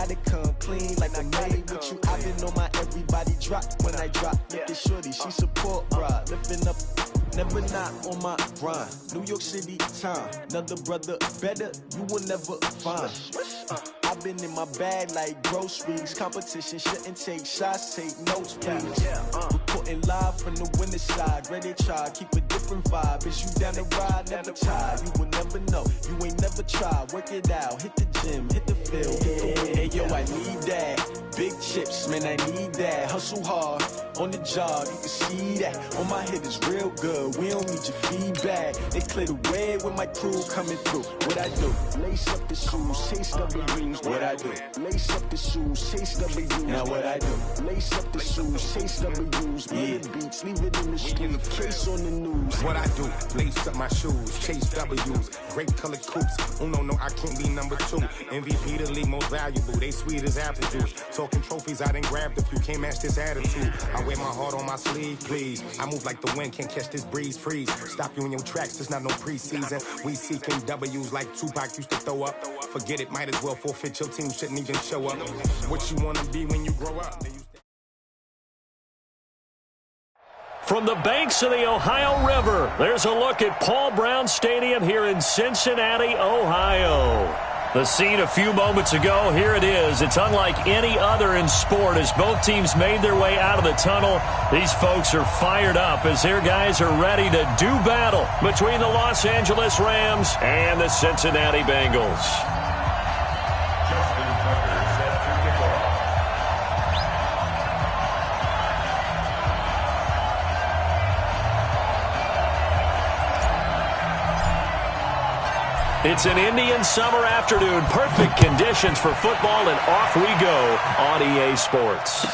got it come clean like I made with you. I've been on my everybody drop when I drop. Look at shorty, she support ride, lifting up. Never not on my grind. New York City time. Another brother better, you will never find. I've been in my bag like groceries. Competition shouldn't take shots, take notes, please. Reporting live from the winning side. Ready to try, keep a different vibe. Is you down the ride, never tired. You will never know, you ain't never tried. Work it out, hit the gym, hit the field. Hey yo, I need that. Big chips, man, I need that. Hustle hard, on the job, you can see that. On my head is real good, we don't need your feedback. They clear the way with my crew coming through. What I do? Lace up the shoes, chase W's. What I do? Lace up the shoes, chase W's. Now what I do? Lace up the shoes, chase W's. Bring the beats, leave it in the street, case on the news. What I do? Lace up my shoes, chase W's. Great colored coops. Oh no, I can't be number 2. MVP the league most valuable. They sweet as apple juice. Talking trophies, I done grabbed a few. Can't match this attitude. I wear my heart on my sleeve, please. I move like the wind, can't catch this breeze, freeze. Stop you in your tracks, there's not no preseason. We seeking W's like Tupac used to throw up. Forget it, might as well forfeit. Your team shouldn't even show up. What you wanna be when you grow up? From the banks of the Ohio River, there's a look at Paul Brown Stadium here in Cincinnati, Ohio. The scene a few moments ago, here it is. It's unlike any other in sport as both teams made their way out of the tunnel. These folks are fired up as their guys are ready to do battle between the Los Angeles Rams and the Cincinnati Bengals. It's an Indian summer afternoon. Perfect conditions for football, and off we go on EA Sports.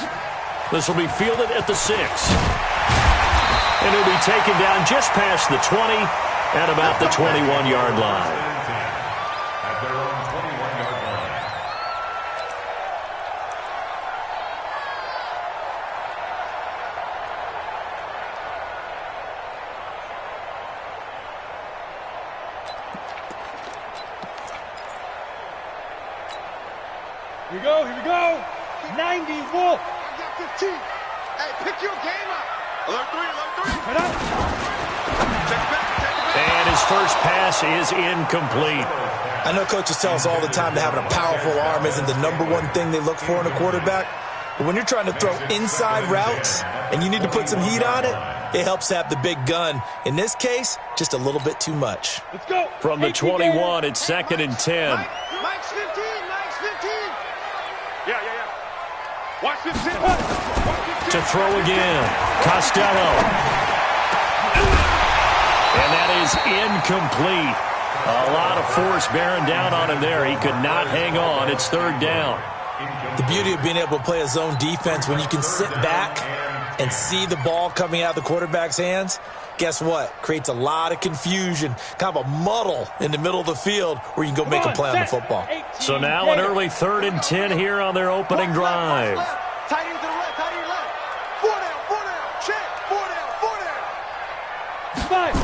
This will be fielded at the 6. And it'll be taken down just past the 20 at about the 21-yard line. At their own 21-yard line. Here we go. 90 Wolf. I got 15. Hey, pick your game up. Alert 3. Head up. Take it back. And his first pass is incomplete. I know coaches tell us all the time that having a powerful arm isn't the number one thing they look for in a quarterback. But when you're trying to throw inside routes and you need to put some heat on it, it helps to have the big gun. In this case, just a little bit too much. Let's go. From the 21, it's 2nd and 10. Mike's 15. Yeah. Watch this. To throw again. Costello. And that is incomplete. A lot of force bearing down on him there. He could not hang on. It's 3rd down. The beauty of being able to play a zone defense when you can sit back and see the ball coming out of the quarterback's hands, guess what? Creates a lot of confusion, kind of a muddle in the middle of the field where you can go make a play on the football. So now an early 3rd and 10 here on their opening drive. Tight end to the left. 4 down. Check. 4 down. 5.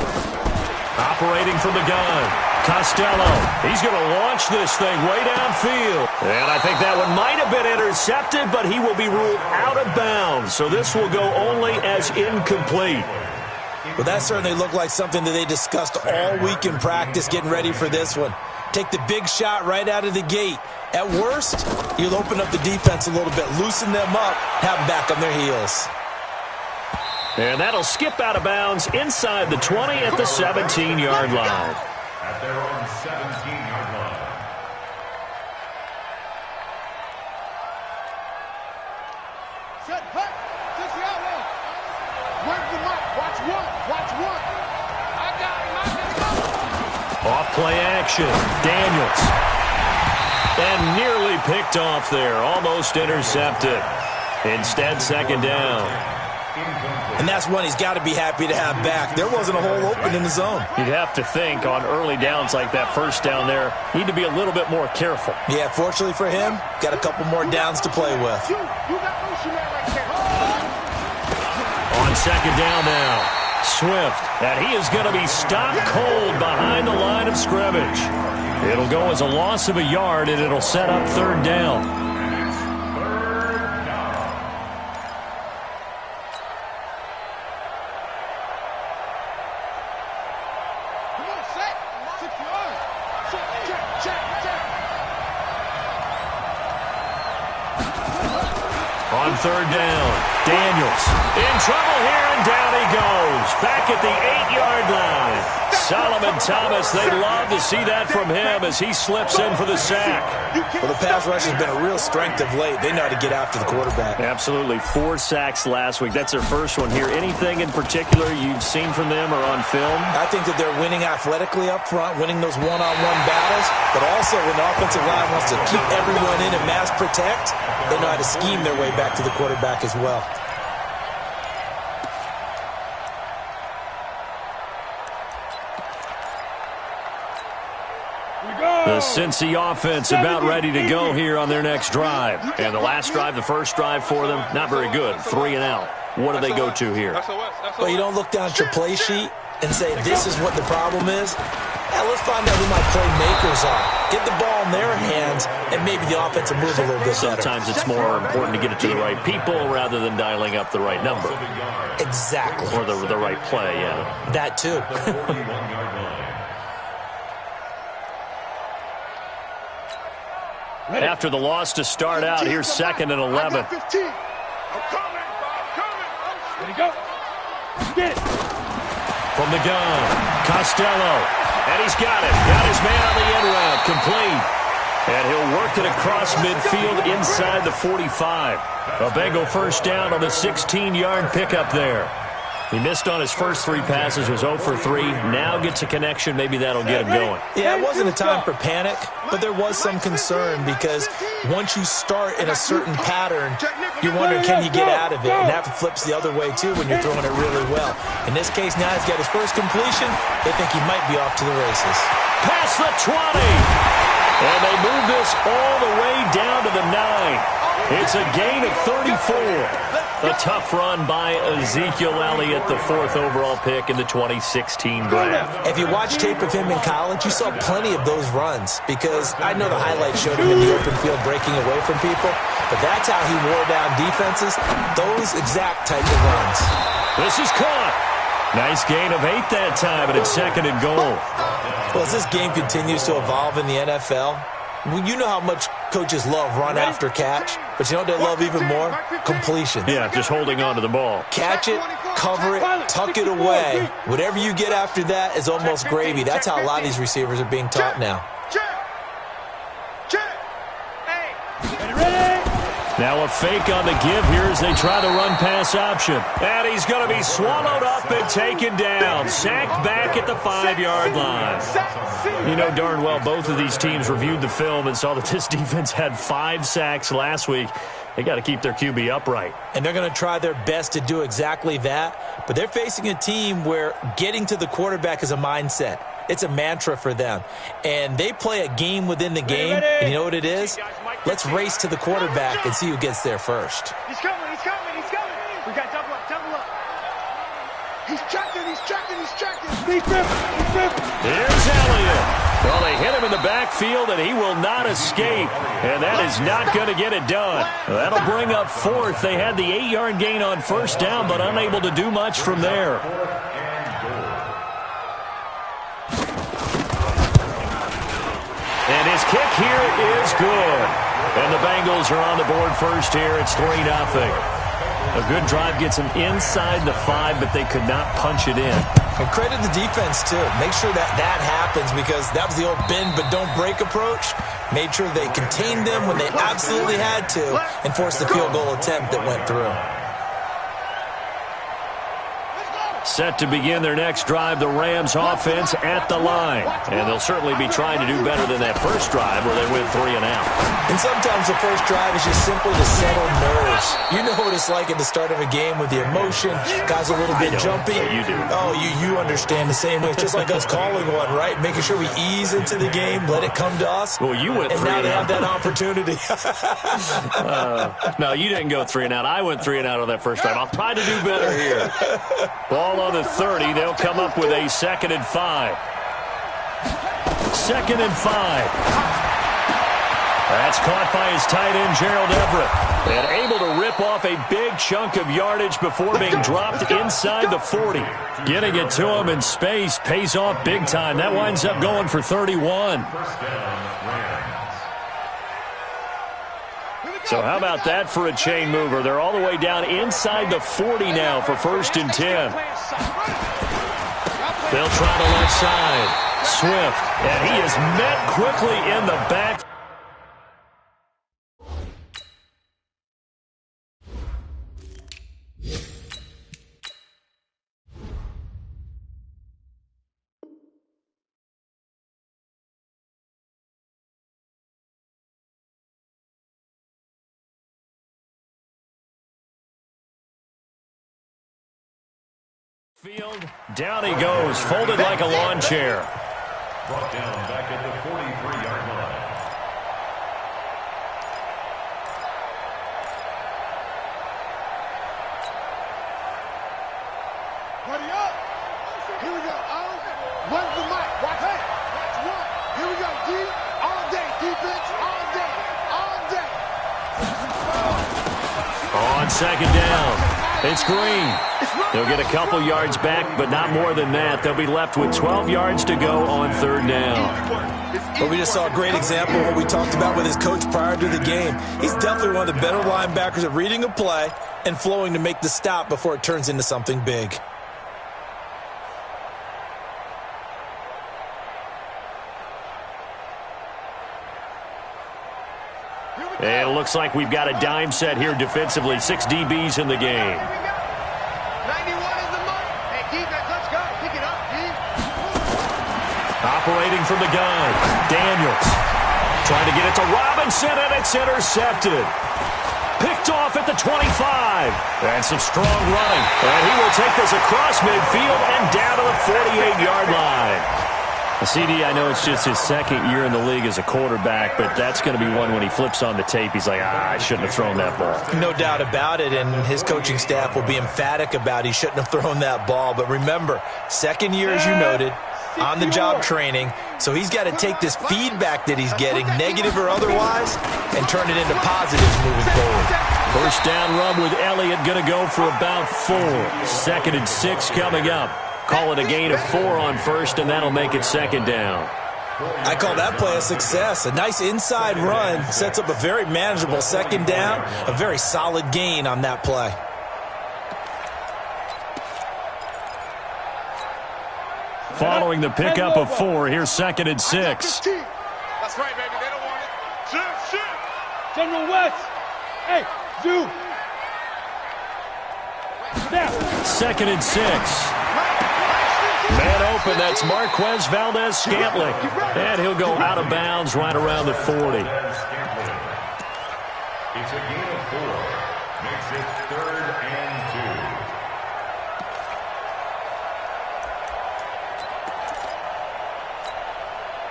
Operating from the gun. Costello. He's going to launch this thing way downfield. And I think that one might have been intercepted, but he will be ruled out of bounds. So this will go only as incomplete. Well, that certainly looked like something that they discussed all week in practice getting ready for this one. Take the big shot right out of the gate. At worst, you'll open up the defense a little bit, loosen them up, have them back on their heels. And that'll skip out of bounds inside the 20 at the 17-yard line. At their own 17-yard line. Set. Hey. 60 out low. Where's the mark? Watch one. I got him. Off play action. Daniels. And nearly picked off there. Almost intercepted. Instead, 2nd down. And that's one he's got to be happy to have back. There wasn't a hole open in the zone. You'd have to think on early downs like that first down there, need to be a little bit more careful. Yeah, fortunately for him, got a couple more downs to play with. You got motion man right there. On 2nd down now, Swift, and he is going to be stopped cold behind the line of scrimmage. It'll go as a loss of a yard, and it'll set up 3rd down. On third down, Daniels in trouble here, and down he goes. Back at the 8-yard line. Solomon Thomas, they'd love to see that from him as he slips in for the sack. Well, the pass rush has been a real strength of late. They know how to get after the quarterback. Absolutely. 4 sacks last week. That's their first one here. Anything in particular you've seen from them or on film? I think that they're winning athletically up front, winning those one-on-one battles, but also when the offensive line wants to keep everyone in and mass protect, they know how to scheme their way back to the quarterback as well. The Cincy offense about ready to go here on their next drive. And the last drive, the first drive for them, not very good. 3 and out. What do they go to here? Well, you don't look down at your play sheet and say, this is what the problem is. Yeah, let's find out who my playmakers are. Get the ball in their hands, and maybe the offense will move a little bit better. Sometimes it's more important to get it to the right people rather than dialing up the right number. Exactly. Or the right play, yeah. That too. After the loss to start out, here's 2nd and 11. There you go. Get it. From the gun, Costello. And he's got it. Got his man on the end route. Complete. And he'll work it across midfield inside the 45. A Bengal first down on a 16-yard pickup there. He missed on his first 3 passes, was 0 for 3. Now gets a connection. Maybe that'll get him going. Yeah, it wasn't a time for panic, but there was some concern because once you start in a certain pattern, you're wondering, can you get out of it? And that flips the other way, too, when you're throwing it really well. In this case, now he's got his first completion. They think he might be off to the races. Past the 20. And they move this all the way down to the 9. It's a gain of 34. A tough run by Ezekiel Elliott, the 4th overall pick in the 2016 draft. If you watch tape of him in college, you saw plenty of those runs because I know the highlights showed him in the open field breaking away from people, but that's how he wore down defenses, those exact type of runs. This is caught. Nice gain of 8 that time, and it's 2nd and goal. Well, as this game continues to evolve in the NFL, you know how much coaches love run after catch, but you know what they love even more? Completion. Yeah, just holding on to the ball. Catch it, cover it, tuck it away. Whatever you get after that is almost gravy. That's how a lot of these receivers are being taught now. Now a fake on the give here as they try the run-pass option. And he's going to be swallowed up and taken down. Sacked back at the 5-yard line. You know darn well both of these teams reviewed the film and saw that this defense had 5 sacks last week. They got to keep their QB upright. And they're going to try their best to do exactly that. But they're facing a team where getting to the quarterback is a mindset. It's a mantra for them. And they play a game within the game. And you know what it is? Let's race to the quarterback and see who gets there first. He's coming. We got double up. He's checking. Here's Elliott. Well, they hit him in the backfield, and he will not escape. And that is not going to get it done. That'll bring up 4th. They had the 8-yard gain on first down, but unable to do much from there. And his kick here is good. And the Bengals are on the board first here. It's 3-0. A good drive gets them inside the 5, but they could not punch it in. And credit the defense, too. Make sure that happens because that was the old bend but don't break approach. Made sure they contained them when they absolutely had to and forced the field goal attempt that went through. Set to begin their next drive, the Rams offense at the line. And they'll certainly be trying to do better than that first drive where they went 3 and out. And sometimes the first drive is just simply to settle nerves. You know what it's like at the start of a game with the emotion. Guys a little bit jumpy. You do. Oh, you understand the same way. It's just like us calling one, right? Making sure we ease into the game, let it come to us. Well, you went 3 and out. And now they have that opportunity. No, you didn't go 3 and out. I went 3 and out on that first drive. I'll try to do better here. Ball on the 30. They'll come up with a 2nd and 5. 2nd and 5. That's caught by his tight end, Gerald Everett. And able to rip off a big chunk of yardage before being dropped inside the 40. Getting it to him in space pays off big time. That winds up going for 31. So how about that for a chain mover? They're all the way down inside the 40 now for 1st and 10. They'll try the left side. Swift, and he is met quickly in the back. Field, down he goes, folded like a lawn chair. Brought down back at the 43-yard line. Buddy up. Here we go. Where's the mic? Watch it. That's one. Here we go. D. All day. Defense. All day. All day. On 2nd down, it's Green. They'll get a couple yards back, but not more than that. They'll be left with 12 yards to go on 3rd down. But we just saw a great example of what we talked about with his coach prior to the game. He's definitely one of the better linebackers at reading a play and flowing to make the stop before it turns into something big. And it looks like we've got a dime set here defensively. 6 DBs in the game. 91 is the mark. Hey, defense, let's go. Pick it up, D. Operating from the gun, Daniels. Trying to get it to Robinson, and it's intercepted. Picked off at the 25. And some strong running. And he will take this across midfield and down to the 48-yard line. CD, I know it's just his 2nd year in the league as a quarterback, but that's going to be one when he flips on the tape. He's like, I shouldn't have thrown that ball. No doubt about it, and his coaching staff will be emphatic about he shouldn't have thrown that ball. But remember, 2nd year, as you noted, on-the-job training, so he's got to take this feedback that he's getting, negative or otherwise, and turn it into positives moving forward. 1st down run with Elliott going to go for about 4. 2nd and 6 coming up. Call it a gain of 4 on 1st, and that'll make it 2nd down. I call that play a success. A nice inside run sets up a very manageable 2nd down, a very solid gain on that play. Following the pickup of 4, here's 2nd and 6. That's right, baby. They don't want it. Shoot. General West. Hey, Zoo. Now. 2nd and 6. Man open, that's Marquez Valdez-Scantling. And he'll go out of bounds right around the 40. It's a gain of 4. Makes it 3rd and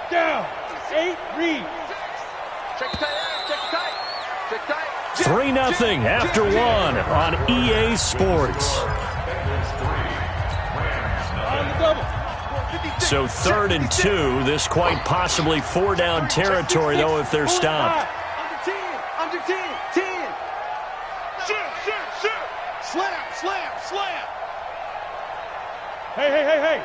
2. Down. 8, read. Check tight. 3-0 after 1 on EA Sports. So 3rd and 2. This quite possibly 4-down territory, though, if they're stopped. Under 10. Shoot. Slam. Hey.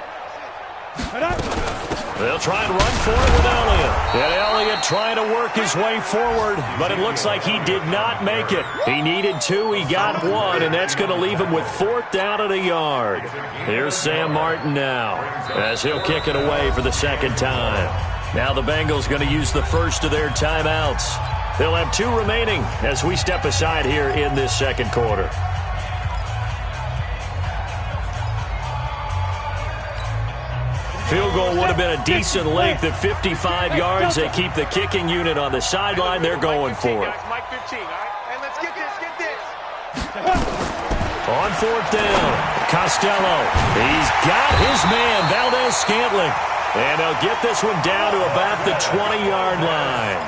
They'll try and run for it with Elliott. And Elliott trying to work his way forward, but it looks like he did not make it. He needed 2, he got 1, and that's going to leave him with 4th down at a yard. Here's Sam Martin now, as he'll kick it away for the 2nd time. Now the Bengals going to use the first of their timeouts. They'll have 2 remaining as we step aside here in this 2nd quarter. Field goal would have been a decent length at 55 yards. They keep the kicking unit on the sideline. They're going for it. Mike 15, all right? And let's get this. On 4th down, Costello. He's got his man, Valdez-Scantling. And they'll get this one down to about the 20-yard line.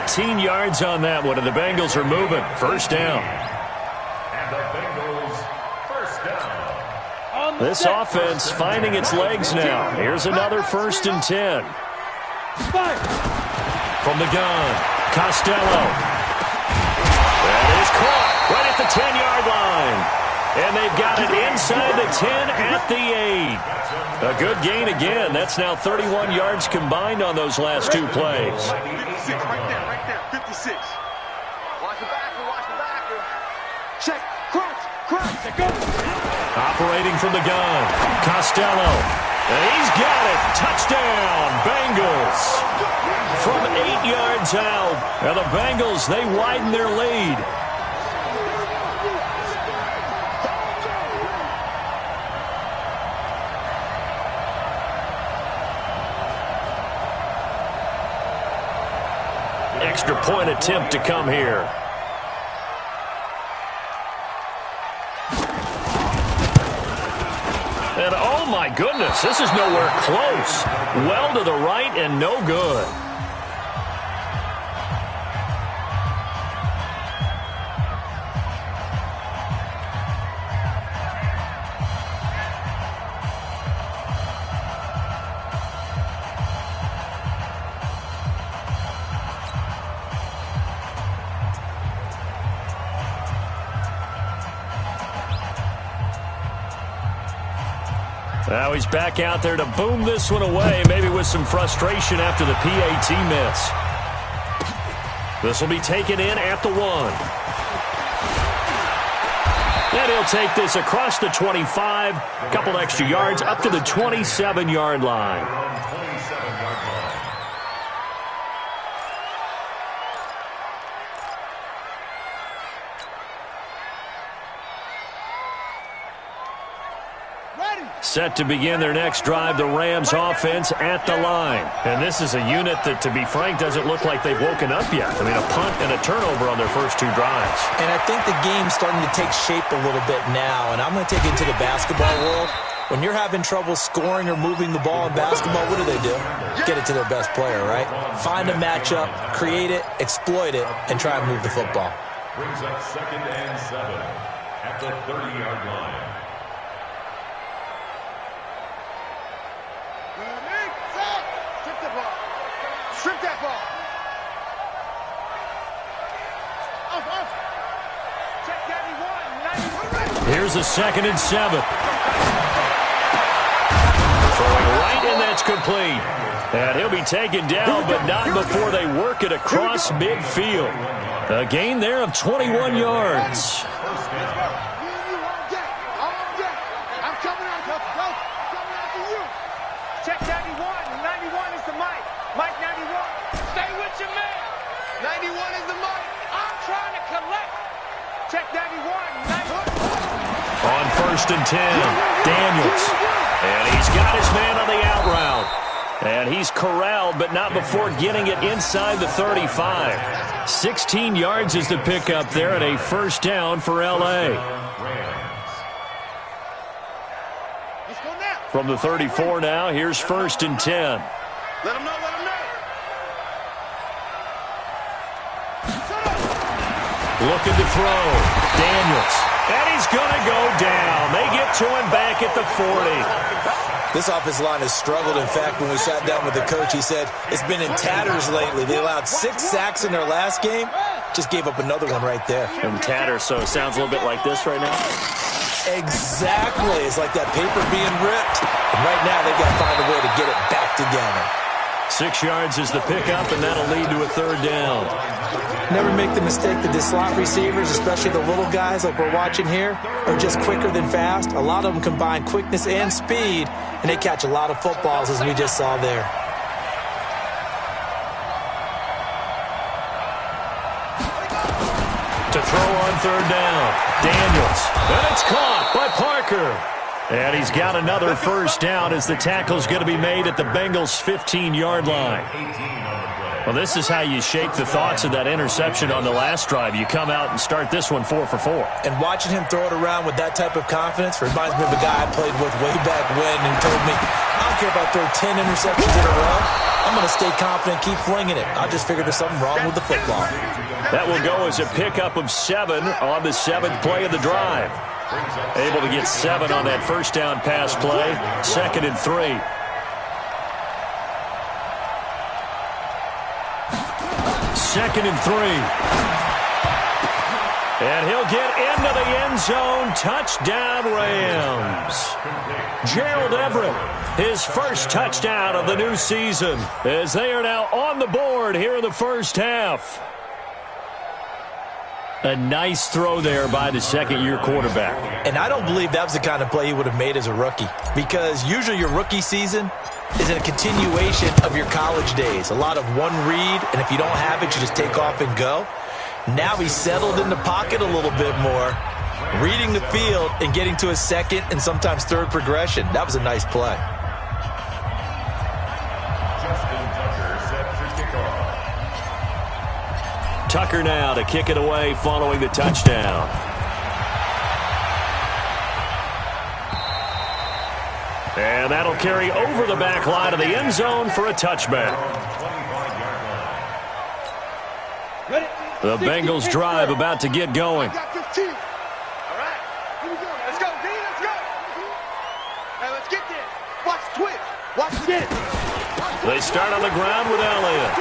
18 yards on that one, and the Bengals are moving. 1st down. And the Bengals, 1st down. This offense finding its legs now. Here's another 1st and 10. From the gun, Costello. That is caught right at the 10-yard line. And they've got it inside the 10 at the 8. A good gain again. That's now 31 yards combined on those last 2 plays. 56, right there. 56. Watch the backer, watch the backer. Check, crunch, crunch, go. Operating from the gun, Costello. And he's got it. Touchdown, Bengals. From 8 yards out. And the Bengals, they widen their lead. Extra point attempt to come here. And oh my goodness, this is nowhere close. Well to the right and no good. Now he's back out there to boom this one away, maybe with some frustration after the PAT miss. This will be taken in at the 1. And he'll take this across the 25, a couple extra yards up to the 27-yard line. Set to begin their next drive, the Rams offense at the line. And this is a unit that, to be frank, doesn't look like they've woken up yet. I mean, a punt and a turnover on their first 2 drives. And I think the game's starting to take shape a little bit now. And I'm going to take it to the basketball world. When you're having trouble scoring or moving the ball in basketball, what do? Get it to their best player, right? Find a matchup, create it, exploit it, and try and move the football. Brings up 2nd and 7 at the 30-yard line. Strip that ball. Off. Check 91. Here's a 2nd and 7. Throwing right, and that's complete. And he'll be taken down, but not before they work it across midfield. A gain there of 21 yards. I'm coming after you. Check 91. 91 is the Mike. Mike 91. Stay with your man. 91 is the Mike. I'm trying to collect. Check 91. 91. On 1st and 10, Daniels. And he's got his man on the out route. And he's corralled, but not before getting it inside the 35. 16 yards is the pickup there, and a first down for L.A. From the 34 now, here's 1st and 10. Let him know. Looking to throw. Daniels. And he's going to go down. They get to him back at the 40. This offensive line has struggled. In fact, when we sat down with the coach, he said it's been in tatters lately. They allowed 6 sacks in their last game. Just gave up another one right there. In tatters, so it sounds a little bit like this right now. Exactly. It's like that paper being ripped. And right now, they've got to find a way to get it back together. 6 yards is the pickup, and that'll lead to a 3rd down. Never make the mistake that the slot receivers, especially the little guys like we're watching here, are just quicker than fast. A lot of them combine quickness and speed, and they catch a lot of footballs, as we just saw there. To throw on 3rd down, Daniels. And it's caught by Parker. And he's got another first down as the tackle's going to be made at the Bengals' 15-yard line. Well, this is how you shake the thoughts of that interception on the last drive. You come out and start this one 4 for 4. And watching him throw it around with that type of confidence reminds me of a guy I played with way back when who told me, I don't care if I throw 10 interceptions in a row. I'm going to stay confident, keep flinging it. I just figured there's something wrong with the football. That will go as a pickup of 7 on the 7th play of the drive. Able to get 7 on that first down pass play. 2nd and 3. Second and 3. And he'll get into the end zone. Touchdown, Rams. Gerald Everett, his first touchdown of the new season, as they are now on the board here in the first half. A nice throw there by the second-year quarterback. And I don't believe that was the kind of play he would have made as a rookie, because usually your rookie season is a continuation of your college days. A lot of one read, and if you don't have it, you just take off and go. Now he's settled in the pocket a little bit more, reading the field and getting to his second and sometimes third progression. That was a nice play. Tucker now to kick it away following the touchdown. And that'll carry over the back line of the end zone for a touchback. The Bengals drive about to get going. All right. Here we go. Let's go, D. Let's go. Hey, let's get there. Watch the twist. Watch it. They start on the ground with Elliott.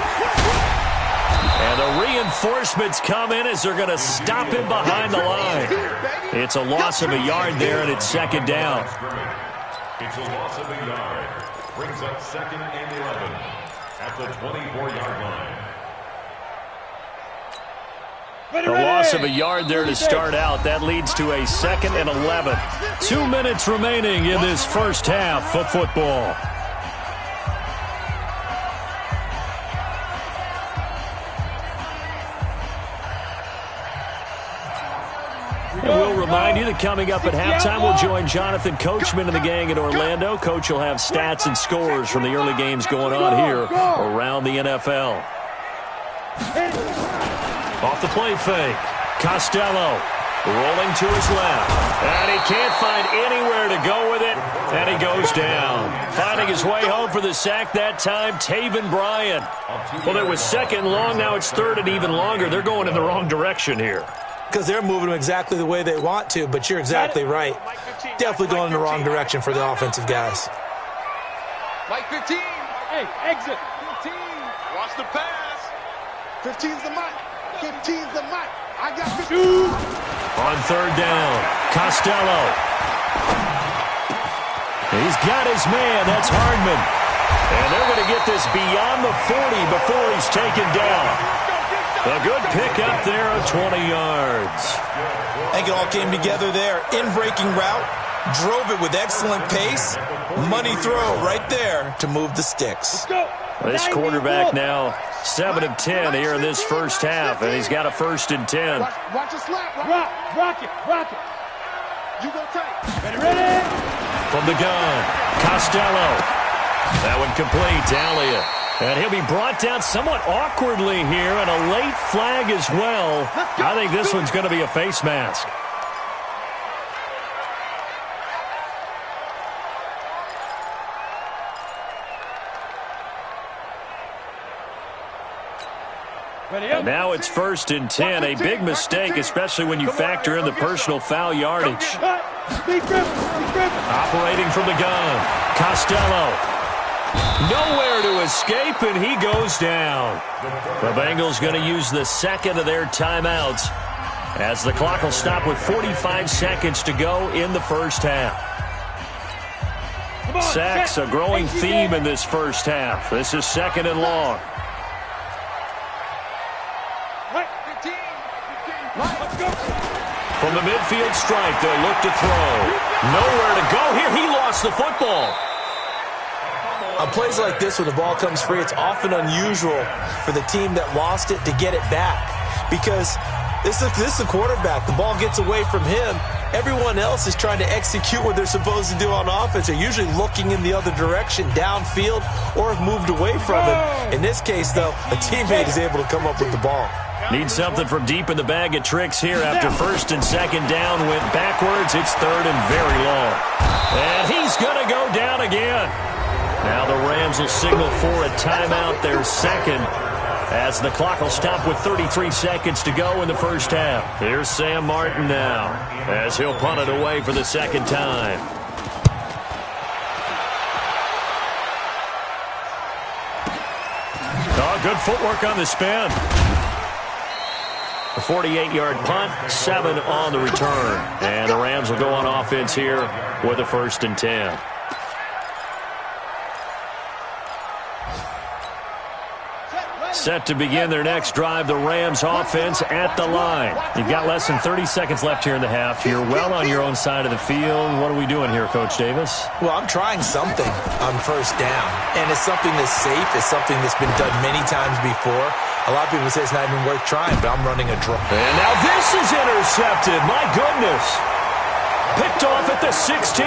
And the reinforcements come in as they're going to stop him behind the line. It's a loss of a yard there, and it's second down. It's a loss of a yard. Brings up 2nd and 11 at the 24-yard line. A loss of a yard there to start out. That leads to a 2nd and 11. 2 minutes remaining in this first half of football. And we'll remind you that coming up at halftime, we'll join Jonathan Coachman and the gang in Orlando. Coach will have stats and scores from the early games going on here around the NFL. Off the play fake. Costello rolling to his left. And he can't find anywhere to go with it. And he goes down. Finding his way home for the sack that time, Taven Bryan. Well, it was 2nd long. Now it's 3rd and even longer. They're going in the wrong direction here. Because they're moving them exactly the way they want to, but you're exactly right. Definitely going in the wrong direction for the offensive guys. Mike 15. Hey, exit. 15. Watch the pass. 15's the mic. 15's the mic. I got 15. On 3rd down, Costello. He's got his man. That's Hardman. And they're going to get this beyond the 40 before he's taken down. A good pickup there of 20 yards. I think it all came together there. In-breaking route, drove it with excellent pace. Money throw right there to move the sticks. This quarterback now 7 of 10 here in this first half, and he's got a 1st and 10. Watch the slap. Rock it. You go tight. Ready? From the gun, Costello. That one complete to Elliott. And he'll be brought down somewhat awkwardly here, and a late flag as well. I think this one's going to be a face mask. And now it's 1st and 10. A big mistake, especially when you factor in the personal foul yardage. Operating from the gun, Costello. Nowhere to escape, and he goes down. The Bengals going to use the 2nd of their timeouts as the clock will stop with 45 seconds to go in the first half. Sacks, a growing theme in this first half. This is 2nd and long. From the midfield stripe, they'll look to throw. Nowhere to go here. He lost the football. On plays like this, when the ball comes free, it's often unusual for the team that lost it to get it back. Because this is the quarterback. The ball gets away from him. Everyone else is trying to execute what they're supposed to do on offense. They're usually looking in the other direction, downfield, or have moved away from him. In this case, though, a teammate is able to come up with the ball. Need something from deep in the bag of tricks here after 1st and 2nd down. Went backwards. It's 3rd and very long. And he's going to go down again. Now the Rams will signal for a timeout, their 2nd, as the clock will stop with 33 seconds to go in the first half. Here's Sam Martin now, as he'll punt it away for the 2nd time. Oh, good footwork on the spin. A 48-yard punt, 7 on the return. And the Rams will go on offense here with a 1st and 10. Set to begin their next drive, the Rams offense at the line. You've got less than 30 seconds left here in the half. You're well on your own side of the field. What are we doing here, Coach Davis? Well, I'm trying something on first down, and it's something that's safe. It's something that's been done many times before. A lot of people say it's not even worth trying, but I'm running a draw. And now this is intercepted. My goodness. Picked off at the 16.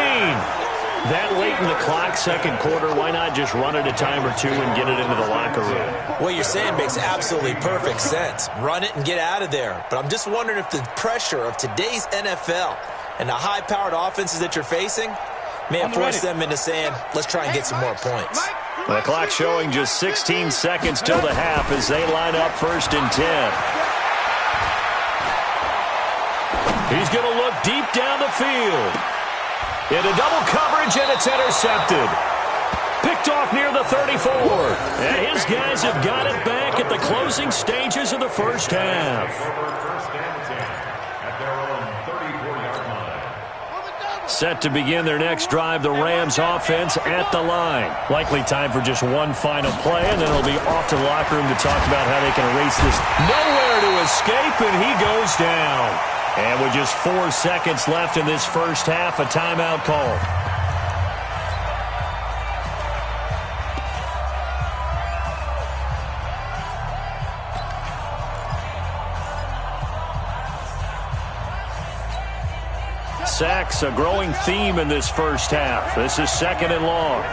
That late in the clock, second quarter, why not just run it a time or two and get it into the locker room? What you're saying makes absolutely perfect sense. Run it and get out of there. But I'm just wondering if the pressure of today's NFL and the high-powered offenses that you're facing may have forced them into saying, let's try and get some more points. The clock showing just 16 seconds till the half as they line up 1st and 10. He's going to look deep down the field. Into double coverage, and it's intercepted. Picked off near the 34. And his guys have got it back at the closing stages of the first half. Set to begin their next drive, the Rams offense at the line. Likely time for just one final play, and then it'll be off to the locker room to talk about how they can erase this. Nowhere to escape, and he goes down. And with just 4 seconds left in this first half, a timeout call. Sacks, a growing theme in this first half. This is 2nd and long.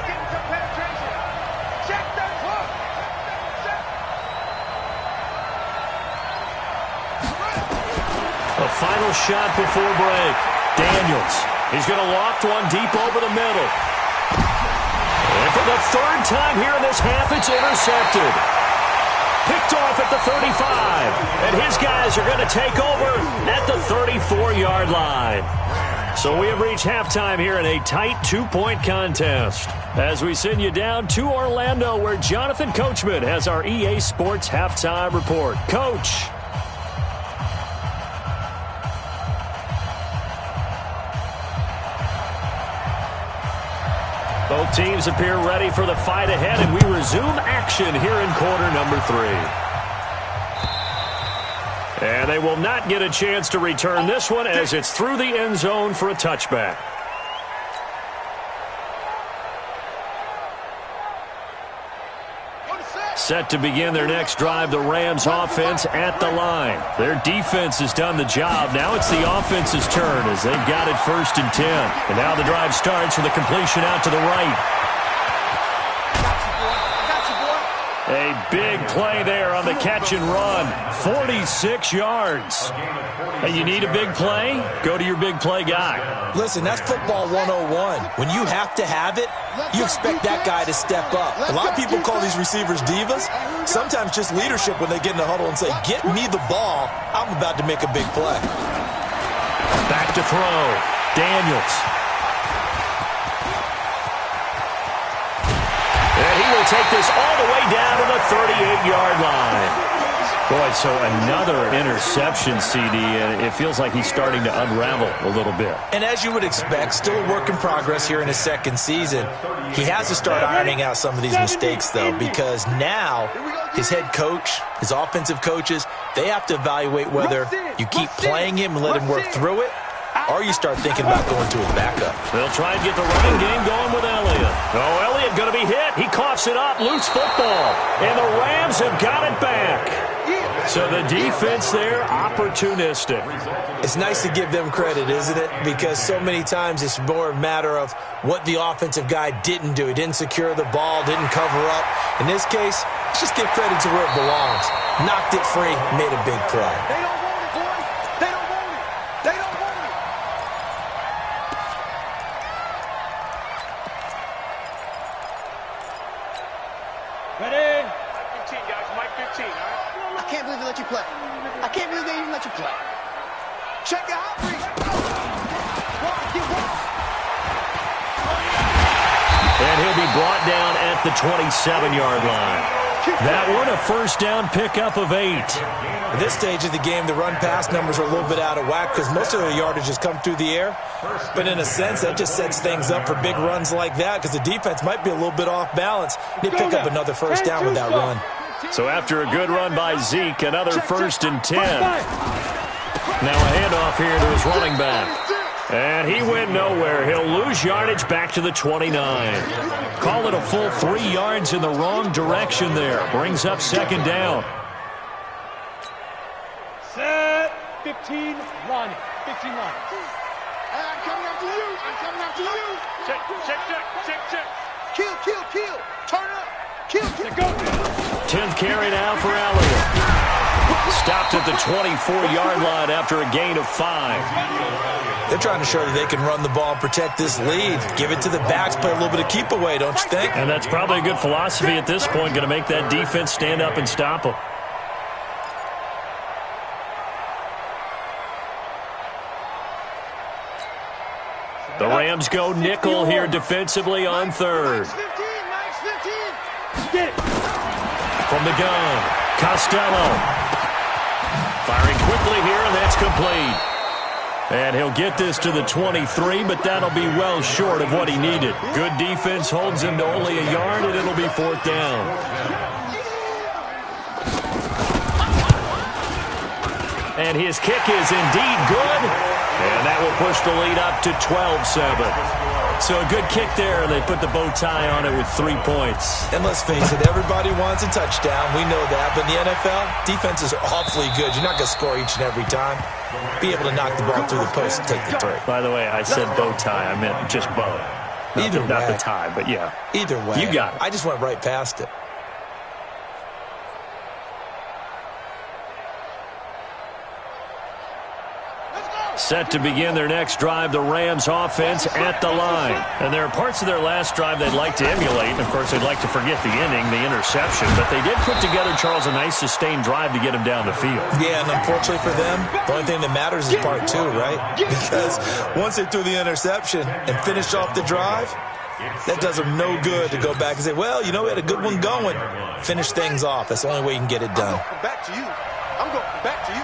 A final shot before break. Daniels. He's going to loft one deep over the middle. And for the 3rd time here in this half, it's intercepted. Picked off at the 35. And his guys are going to take over at the 34-yard line. So we have reached halftime here in a tight 2-point contest. As we send you down to Orlando, where Jonathan Coachman has our EA Sports halftime report. Coach. Both teams appear ready for the fight ahead, and we resume action here in quarter number 3. And they will not get a chance to return this one as it's through the end zone for a touchback. Set to begin their next drive, the Rams offense at the line. Their defense has done the job. Now it's the offense's turn as they've got it 1st and 10. And now the drive starts with a completion out to the right. A big play there on the catch and run. 46 yards. Hey, you need a big play? Go to your big play guy. Listen, that's football 101. When you have to have it, you expect that guy to step up. A lot of people call these receivers divas. Sometimes just leadership when they get in the huddle and say, get me the ball. I'm about to make a big play. Back to throw. Daniels. And he will take this all the way down to the 38-yard line. Boy, so another interception, CD, and it feels like he's starting to unravel a little bit. And as you would expect, still a work in progress here in his 2nd season. He has to start ironing out some of these mistakes, though, because now his head coach, his offensive coaches, they have to evaluate whether you keep playing him and let him work through it, or you start thinking about going to his backup. They'll try and get the running game going with Elliott. Oh, Elliott going to be hit. He coughs it up. Loose football. And the Rams have got it back. So the defense there, opportunistic. It's nice to give them credit, isn't it? Because so many times it's more a matter of what the offensive guy didn't do. He didn't secure the ball, didn't cover up. In this case, let's just give credit to where it belongs. Knocked it free, made a big play. They don't want it, boys. They don't want it. They don't want it. Ready? Mike 15, guys. Mike 15, all right? I can't believe they let you play. I can't believe they even let you play. Check the hot read. And he'll be brought down at the 27-yard line. That one, a first down pickup of 8. At this stage of the game, the run-pass numbers are a little bit out of whack because most of the yardage has come through the air. But in a sense, that just sets things up for big runs like that because the defense might be a little bit off balance. They pick up another first down with that run. So after a good run by Zeke, another 1st and 10. Now a handoff here to his running back. And he went nowhere. He'll lose yardage back to the 29. Call it a full 3 yards in the wrong direction there. Brings up 2nd down. Set. 15 line. 15 line. Hey, I'm coming after you. I'm coming after you. Check, check, check, check, check. Kill, kill, kill. Turn up. Kill, kill. Go. 10th carry now for Elliott. Stopped at the 24-yard line after a gain of 5. They're trying to show that they can run the ball and protect this lead. Give it to the backs, play a little bit of keep away, don't you think? And that's probably a good philosophy at this point, going to make that defense stand up and stop them. The Rams go nickel here defensively on 3rd. Get it. From the gun, Costello. Firing quickly here, and that's complete. And he'll get this to the 23, but that'll be well short of what he needed. Good defense holds him to only a yard, and it'll be 4th down. And his kick is indeed good. And that will push the lead up to 12-7. So a good kick there. They put the bow tie on it with 3 points. And let's face it, everybody wants a touchdown. We know that. But in the NFL, defenses are awfully good. You're not going to score each and every time. Be able to knock the ball through the post and take the 3. By the way, I said bow tie. I meant just bow. Not the tie, but yeah. Either way. You got it. I just went right past it. Set to begin their next drive, the Rams offense at the line. And there are parts of their last drive they'd like to emulate. And, of course, they'd like to forget the inning, the interception. But they did put together, Charles, a nice sustained drive to get him down the field. Yeah, and unfortunately for them, the only thing that matters is part 2, right? Because once they threw the interception and finished off the drive, that does them no good to go back and say, well, you know, we had a good one going. Finish things off. That's the only way you can get it done. I'm going back to you. I'm going back to you.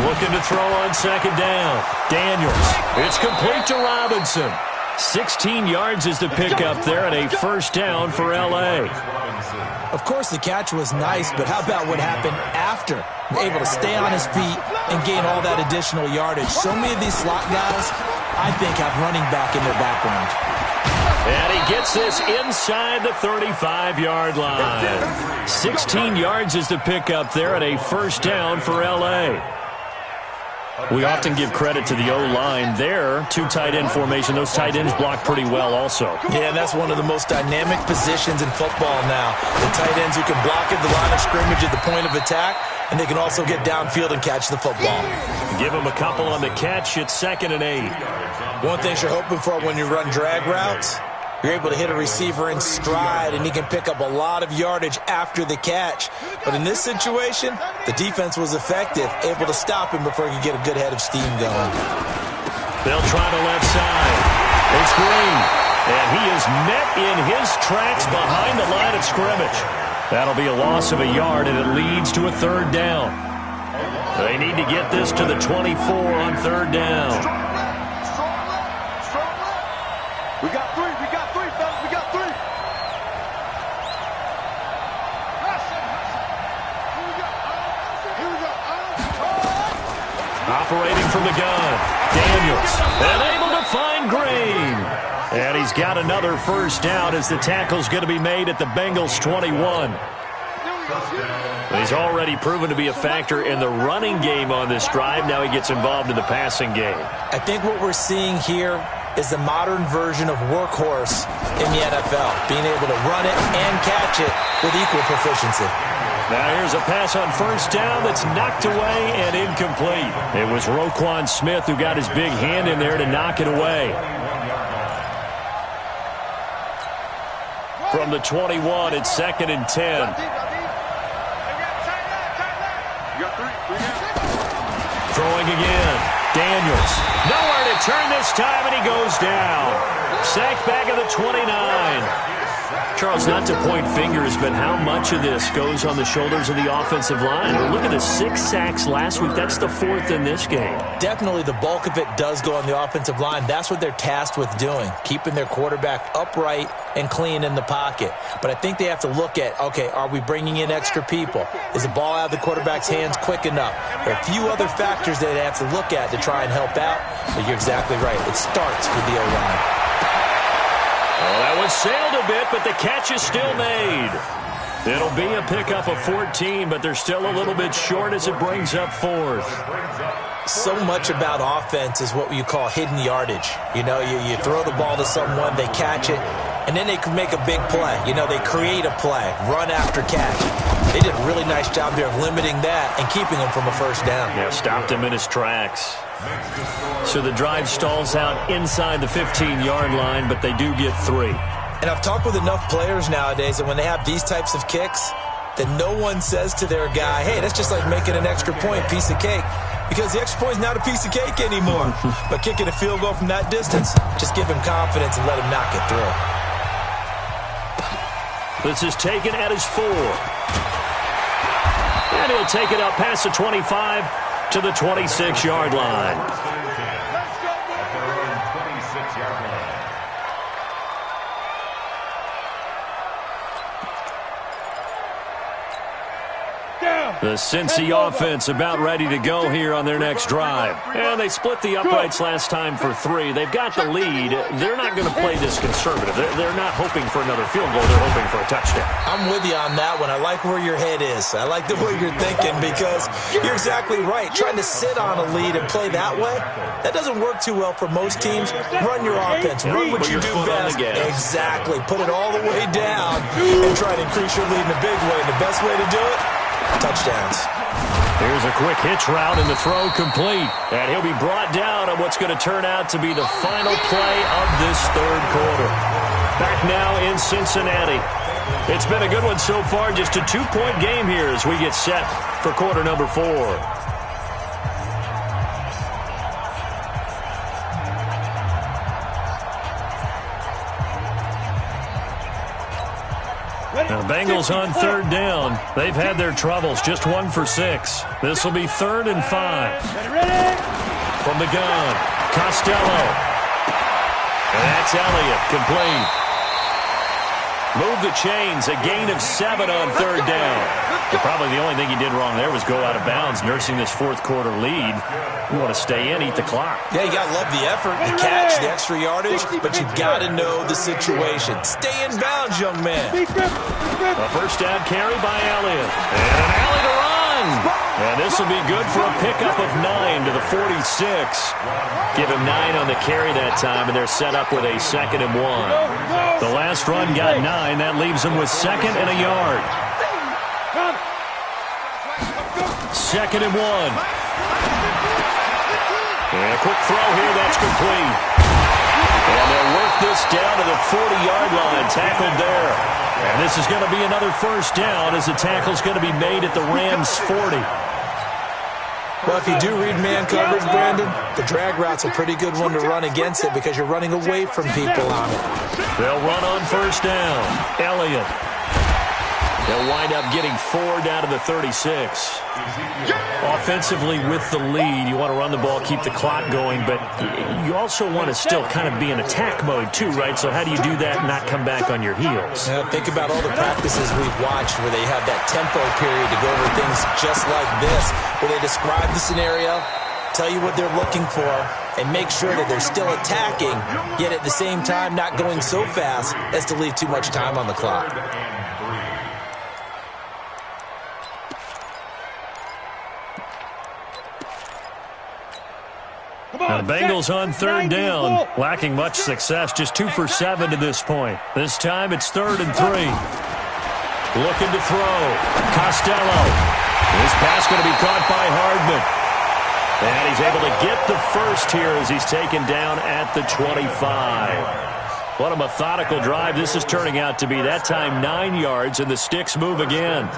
Looking to throw on 2nd down. Daniels. It's complete to Robinson. 16 yards is the pickup there and a 1st down for L.A. Of course, the catch was nice, but how about what happened after? Able to stay on his feet and gain all that additional yardage. So many of these slot guys, I think, have running back in their background. And he gets this inside the 35-yard line. 16 yards is the pickup there and a 1st down for L.A. We often give credit to the O-line there. 2 tight end formation. Those tight ends block pretty well also. Yeah, and that's one of the most dynamic positions in football now. The tight ends who can block at the line of scrimmage at the point of attack, and they can also get downfield and catch the football. Give them a couple on the catch. It's 2nd and 8. One thing you're hoping for when you run drag routes, you're able to hit a receiver in stride, and he can pick up a lot of yardage after the catch. But in this situation, the defense was effective, able to stop him before he could get a good head of steam going. They'll try the left side. It's Green. And he is met in his tracks behind the line of scrimmage. That'll be a loss of a yard, and it leads to a 3rd down. They need to get this to the 24 on 3rd down. We got 3. We got 3, fellas. We got 3. Here we go. Operating from the gun. Daniels. And able to find Green. And he's got another 1st down as the tackle's going to be made at the Bengals 21. He's already proven to be a factor in the running game on this drive. Now he gets involved in the passing game. I think what we're seeing here is the modern version of workhorse in the NFL, being able to run it and catch it with equal proficiency. Now here's a pass on 1st down that's knocked away and incomplete. It was Roquan Smith who got his big hand in there to knock it away. From the 21, it's 2nd and 10. Throwing again. Daniels. Nowhere to turn this time, and he goes down. Sacked back at the 29. Charles, not to point fingers, but how much of this goes on the shoulders of the offensive line? Look at the 6 sacks last week. That's the 4th in this game. Definitely the bulk of it does go on the offensive line. That's what they're tasked with doing, keeping their quarterback upright and clean in the pocket. But I think they have to look at, okay, are we bringing in extra people? Is the ball out of the quarterback's hands quick enough? There are a few other factors that they have to look at to try and help out. But you're exactly right. It starts with the O-line. Well, that was sailed a bit, but the catch is still made. It'll be a pickup of 14, but they're still a little bit short as it brings up 4th. So much about offense is what you call hidden yardage. You know, you throw the ball to someone, they catch it, and then they can make a big play. You know, they create a play, run after catch. They did a really nice job there of limiting that and keeping him from a first down. Yeah, stopped him in his tracks. So the drive stalls out inside the 15-yard line, but they do get 3. And I've talked with enough players nowadays that when they have these types of kicks, that no one says to their guy, hey, that's just like making an extra point, piece of cake. Because the extra point is not a piece of cake anymore. But kicking a field goal from that distance, just give him confidence and let him knock it through. This is taken at his 4. And he'll take it up past the 25 to the 26-yard line. The Cincy offense about ready to go here on their next drive. And they split the uprights last time for 3. They've got the lead. They're not going to play this conservative. They're not hoping for another field goal. They're hoping for a touchdown. I'm with you on that one. I like where your head is. I like the way you're thinking because you're exactly right. Trying to sit on a lead and play that way, that doesn't work too well for most teams. Run your offense. Run what you do best. Exactly. Put it all the way down and try to increase your lead in a big way. The best way to do it, touchdowns. Here's a quick hitch route and the throw complete. And he'll be brought down on what's going to turn out to be the final play of this 3rd quarter. Back now in Cincinnati. It's been a good one so far. Just a 2-point game here as we get set for quarter number 4. Now, Bengals on 3rd down. They've had their troubles. Just 1 for 6. This will be 3rd and 5. From the gun, Costello. And that's Elliott, complete. Move the chains, a gain of 7 on 3rd down. But probably the only thing he did wrong there was go out of bounds, nursing this 4th quarter lead. You want to stay in, eat the clock. Yeah, you got to love the effort, the catch, the extra yardage, but you got to know the situation. Stay in bounds, young man. A first down carry by Elliott. And an alley to run. And this will be good for a pickup of 9 to the 46. Give him 9 on the carry that time, and they're set up with a 2nd and 1. The last run got 9. That leaves them with 2nd and a yard. 2nd and 1. And a quick throw here, that's complete. And they'll work this down to the 40-yard line, tackled there. And this is going to be another first down as the tackle's going to be made at the Rams' 40. Well, if you do read man coverage, Brandon, the drag route's a pretty good one to run against it because you're running away from people on it. They'll run on first down. Elliott. They'll wind up getting 4 down to the 36. Offensively with the lead, you want to run the ball, keep the clock going, but you also want to still kind of be in attack mode too, right? So how do you do that and not come back on your heels? Yeah, think about all the practices we've watched where they have that tempo period to go over things just like this, where they describe the scenario, tell you what they're looking for, and make sure that they're still attacking, yet at the same time not going so fast as to leave too much time on the clock. Now the Bengals on 3rd down, lacking much success, just 2 for 7 to this point. This time it's 3rd and 3. Looking to throw. Costello. This pass going to be caught by Hardman. And he's able to get the first here as he's taken down at the 25. What a methodical drive this is turning out to be. That time 9 yards, and the sticks move again.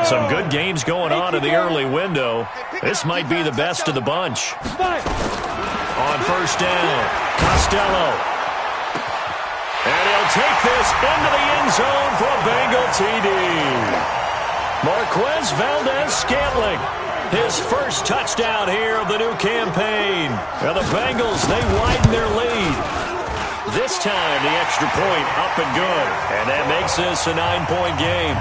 Some good games going on in the early window. This might be the best of the bunch. On first down, Costello. And he'll take this into the end zone for a Bengal TD. Marquez Valdez-Scantling, his first touchdown here of the new campaign. And the Bengals, they widen their lead. This time, the extra point up and good. And that makes this a 9-point game.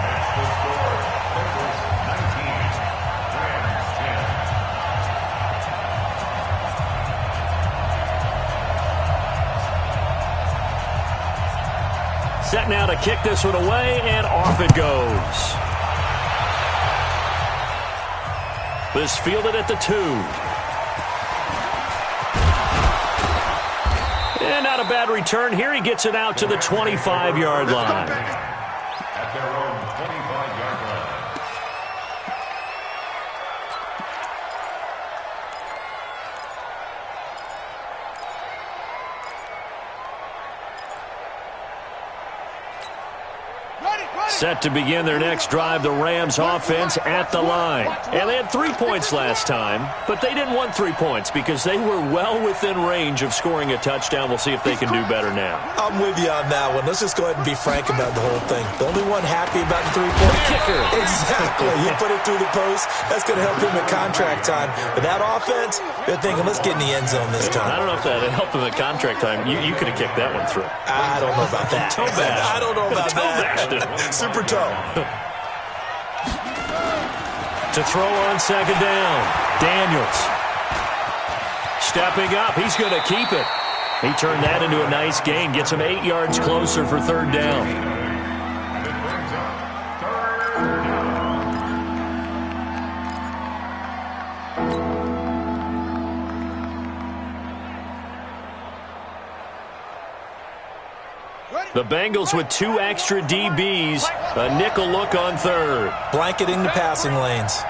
Set now to kick this one away, and off it goes. This fielded at the 2. And not a bad return here. He gets it out to the 25-yard line. At their own 25-yard line. Set to begin their next drive, the Rams offense at the line. And they had 3 points last time, but they didn't want 3 points because they were well within range of scoring a touchdown. We'll see if they can do better now. I'm with you on that one. Let's just go ahead and be frank about the whole thing. The only one happy about the 3-point kicker. Exactly. He put it through the post. That's going to help him at contract time. But that offense, they're thinking, let's get in the end zone this time. I don't know if that helped him at contract time. You could have kicked that one through. I don't know about that. Toe bash. I don't know about that. Super toe. To throw on second down, Daniels. Stepping up, he's going to keep it. He turned that into a nice gain, gets him 8 yards closer for third down. And it brings up third down. The Bengals with 2 extra DBs, a nickel look on third. Blanketing the passing lanes.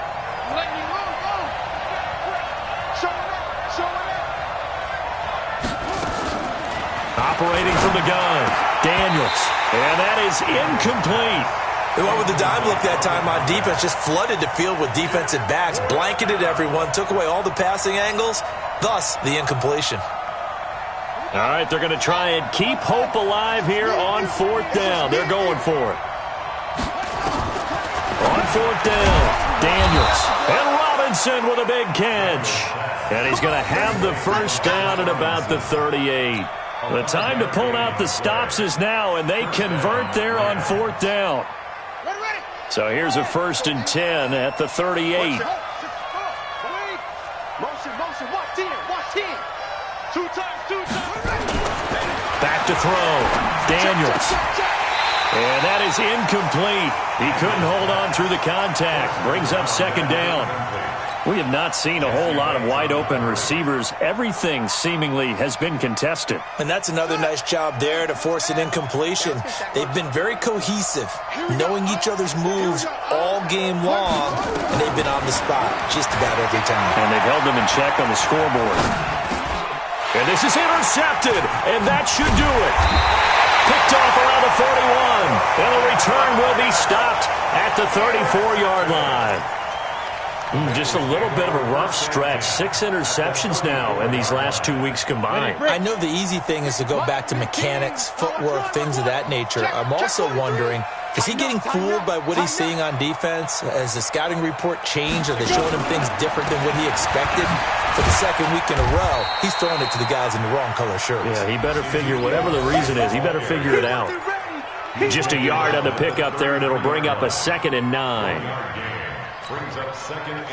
Operating from the gun, Daniels. And that is incomplete. They went with the dime look that time on defense, just flooded the field with defensive backs, blanketed everyone, took away all the passing angles, thus the incompletion. All right, they're going to try and keep hope alive here on fourth down. They're going for it. On fourth down, Daniels. And Robinson with a big catch. And he's going to have the first down at about the 38. The time to pull out the stops is now, and they convert there on fourth down. So here's a 1st and 10 at the 38. Motion, watch 10, watch 10. 2 times. Back to throw, Daniels. And that is incomplete. He couldn't hold on through the contact. Brings up second down. We have not seen a whole lot of wide-open receivers. Everything seemingly has been contested. And that's another nice job there to force an incompletion. They've been very cohesive, knowing each other's moves all game long, and they've been on the spot just about every time. And they've held them in check on the scoreboard. And this is intercepted, and that should do it. Picked off around the 41, and the return will be stopped at the 34-yard line. Just a little bit of a rough stretch. 6 interceptions now in these last 2 weeks combined. I know the easy thing is to go back to mechanics, footwork, things of that nature. I'm also wondering, is he getting fooled by what he's seeing on defense? Has the scouting report changed? Are they showing him things different than what he expected? For the second week in a row, he's throwing it to the guys in the wrong color shirts. Yeah, he better figure, whatever the reason is, he better figure it out. Just a yard on the pickup there, and it'll bring up a 2nd and 9.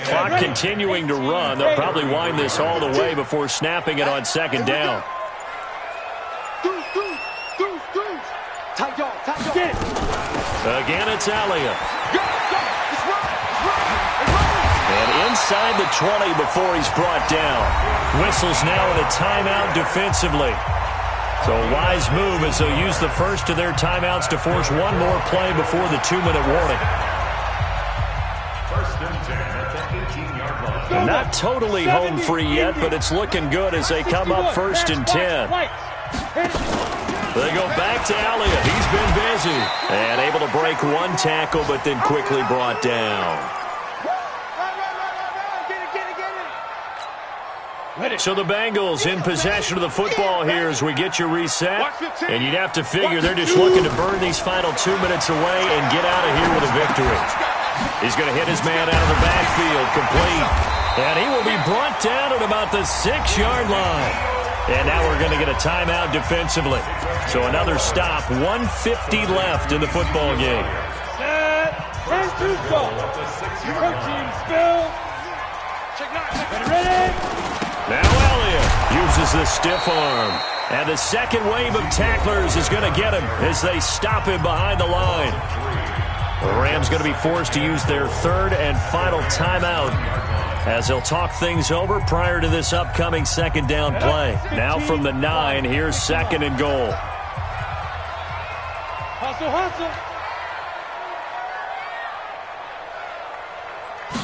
Clock continuing to run. They'll probably wind this all the way before snapping it on second down. Again, it's Elliott. And inside the 20 before he's brought down. Whistles now in a timeout defensively. So a wise move as they'll use the first of their timeouts to force one more play before the 2-minute warning. Not totally home free yet, but it's looking good as they come up 1st and 10. They go back to Elliott. He's been busy. And able to break one tackle, but then quickly brought down. So the Bengals in possession of the football here as we get you reset. And you'd have to figure they're just looking to burn these final 2 minutes away and get out of here with a victory. He's going to hit his man out of the backfield, complete. And he will be brought down at about the 6-yard line. And now we're going to get a timeout defensively. So another stop, 1:50 left in the football game. Set, and to go. Coaching spill. Ready? Now Elliott uses the stiff arm. And the second wave of tacklers is going to get him as they stop him behind the line. The Rams going to be forced to use their third and final timeout as they'll talk things over prior to this upcoming second down play. Now from the 9, here's second and goal. Hustle, hustle.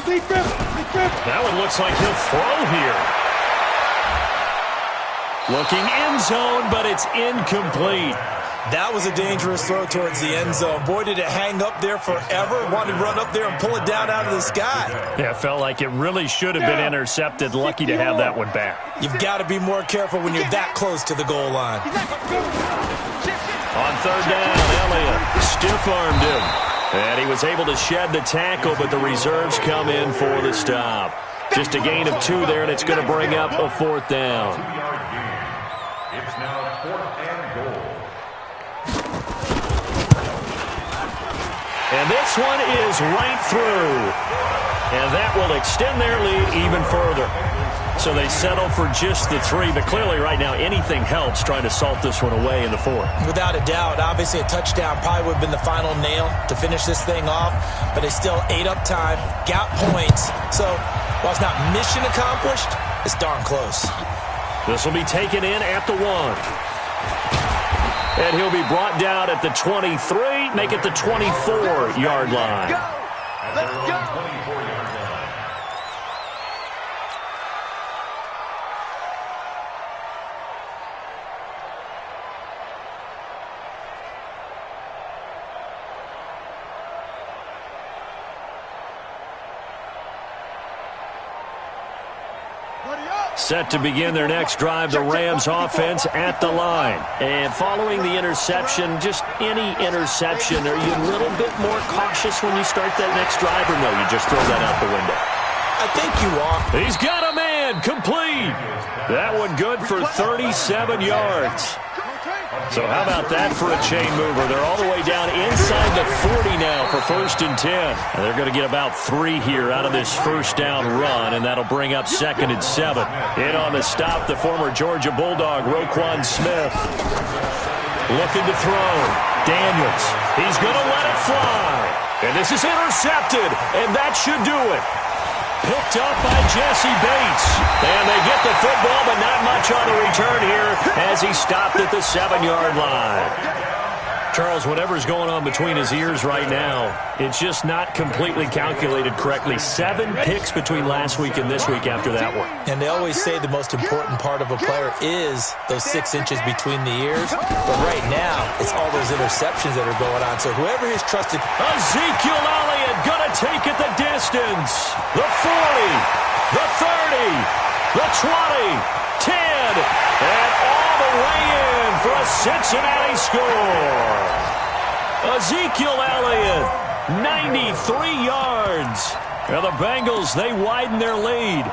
Deep grip, deep grip. That one looks like he'll throw here. Looking end zone, but it's incomplete. That was a dangerous throw towards the end zone. Boy, did it hang up there forever. Wanted to run up there and pull it down out of the sky. Yeah, it felt like it really should have been intercepted. Lucky to have that one back. You've got to be more careful when you're that close to the goal line. On third down, Elliott stiff-armed him. And he was able to shed the tackle, but the reserves come in for the stop. Just a gain of 2 there, and it's going to bring up a 4th down. It's now 4th and goal. And this one is right through. And that will extend their lead even further. So they settle for just the 3, but clearly right now anything helps trying to salt this one away in the 4th. Without a doubt, obviously a touchdown probably would have been the final nail to finish this thing off, but they still ate up time, got points. So while it's not mission accomplished, it's darn close. This will be taken in at the 1. And he'll be brought down at the 23, make it the 24-yard line. Let's go. 24-yard line. Set to begin their next drive, the Rams offense at the line. And following the interception, just any interception, are you a little bit more cautious when you start that next drive, or no, you just throw that out the window? I think you are. He's got a man, complete. That one good for 37 yards. So how about that for a chain mover? They're all the way down inside the 40 now for 1st and 10. And they're going to get about 3 here out of this first down run, and that'll bring up 2nd and 7. In on the stop, the former Georgia Bulldog, Roquan Smith. Looking to throw. Daniels. He's going to let it fly. And this is intercepted, and that should do it. Picked up by Jesse Bates. And they get the football, but not much on the return here as he stopped at the 7-yard line. Charles, whatever's going on between his ears right now, it's just not completely calculated correctly. 7 picks between last week and this week after that one. And they always say the most important part of a player is those 6 inches between the ears. But right now, it's all those interceptions that are going on. So whoever has trusted... Ezekiel Elliott gonna take it the distance. The 40, the 30, the 20, 10, and all the way in for a Cincinnati score. Ezekiel Elliott, 93 yards. And the Bengals, they widen their lead.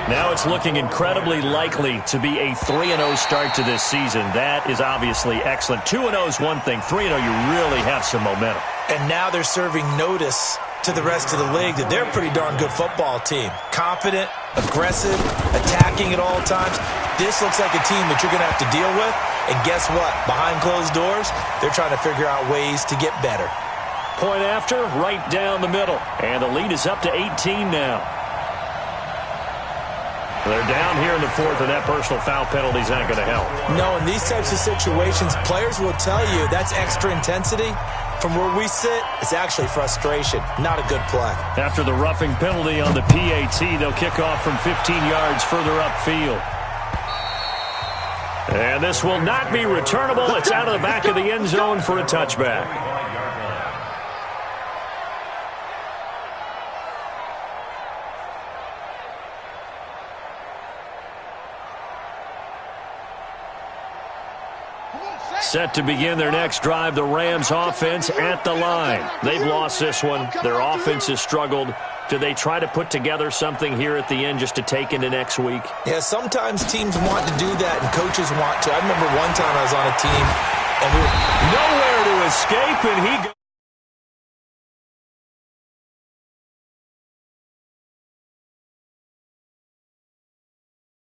Now it's looking incredibly likely to be a 3-0 start to this season. That is obviously excellent. 2-0 is one thing. 3-0, you really have some momentum. And now they're serving notice to the rest of the league that they're a pretty darn good football team. Confident, aggressive, attacking at all times. This looks like a team that you're going to have to deal with. And guess what? Behind closed doors, they're trying to figure out ways to get better. Point after, right down the middle. And the lead is up to 18 now. They're down here in the 4th, and that personal foul penalty is not going to help. No, in these types of situations, players will tell you that's extra intensity. From where we sit, it's actually frustration. Not a good play. After the roughing penalty on the PAT, they'll kick off from 15 yards further upfield. And this will not be returnable. It's out of the back of the end zone for a touchback. Set to begin their next drive, the Rams offense at the line. They've lost this one. Their offense has struggled. Do they try to put together something here at the end just to take into next week? Yeah, sometimes teams want to do that and coaches want to. I remember one time I was on a team and we were nowhere to escape, and he goes.